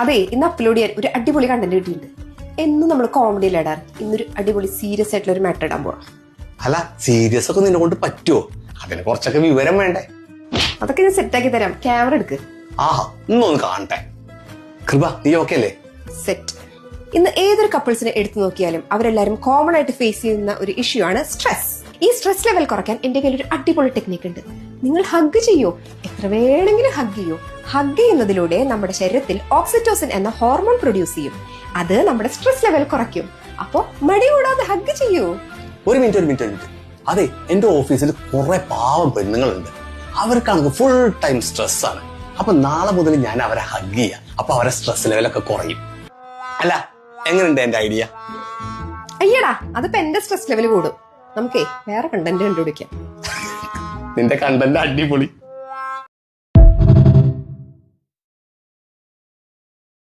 അതെ, ഇന്ന് അപ്ലോഡ് ചെയ്യാൻ ഒരു അടിപൊളി കണ്ടന്റ് കിട്ടിയിട്ടുണ്ട്. എന്നും നമ്മൾ കോമഡിയിൽ ഇടാറ്, ഇന്നൊരു അടിപൊളി സീരിയസ് ആയിട്ടുള്ള ഒരു മാറ്റർ ഇടാൻ പോവാം. അല്ല, സീരിയസ് ഒക്കെ നിന്നെ കൊണ്ട് പറ്റുമോ? അതിന് കുറച്ചൊക്കെ വിവരം വേണ്ടേ? അതൊക്കെ ഞാൻ സെറ്റാക്കി തരാം. ക്യാമറ എടുക്ക്. ആഹാ, ഇന്നൊന്ന് കാണട്ടെ. കൃപ, നീ ഓക്കെ അല്ലേ? സെറ്റ്. ഇന്ന് ഏതൊരു കപ്പിൾസിനെ എടുത്തു നോക്കിയാലും അവരെല്ലാരും കോമൺ ആയിട്ട് ഫേസ് ചെയ്യുന്ന ഒരു ഇഷ്യൂ ആണ് സ്ട്രെസ്. ഈ സ്ട്രെസ് ലെവൽ കുറയ്ക്കാൻ എന്റെ കയ്യിൽ ഒരു അടിപൊളി ടെക്നിക്ക് ഉണ്ട്. നിങ്ങൾ ഹഗ് ചെയ്യോ, എത്ര വേണമെങ്കിലും ഹഗ് ചെയ്യോ. ഹഗ് ചെയ്യുന്നതിലൂടെ നമ്മുടെ ശരീരത്തിൽ ഓക്സിറ്റോസിൻ എന്ന ഹോർമോൺ പ്രൊഡ്യൂസ് ചെയ്യും. അത് നമ്മുടെ സ്ട്രെസ് ലെവൽ കുറയ്ക്കും. അപ്പോ മടി കൂടാതെ ഹഗ് ചെയ്യൂ. ഒരു മിനിറ്റ്. അതെ, എന്റെ ഓഫീസിൽ കുറെ പാവം പെണ്ണുങ്ങളുണ്ട്. അവർക്കാണെങ്കിൽ ഫുൾ ടൈം സ്ട്രെസ് ആണ്. അപ്പൊ നാളെ മുതൽ ഞാൻ അവരെ ഹഗ് ചെയ്യാം. അപ്പൊ അവരെ സ്ട്രെസ് ലെവലൊക്കെ കുറയും. അല്ല, എങ്ങനെയുണ്ട് എന്റെ ഐഡിയ? അയ്യടാ, അതിപ്പോ എന്റെ സ്ട്രെസ് ലെവൽ കൂടും. നമുക്കേ വേറെ കണ്ടന്റ് കണ്ടുപിടിക്കാം. നിന്റെ കണ്ടന്റ് അടിപൊളി.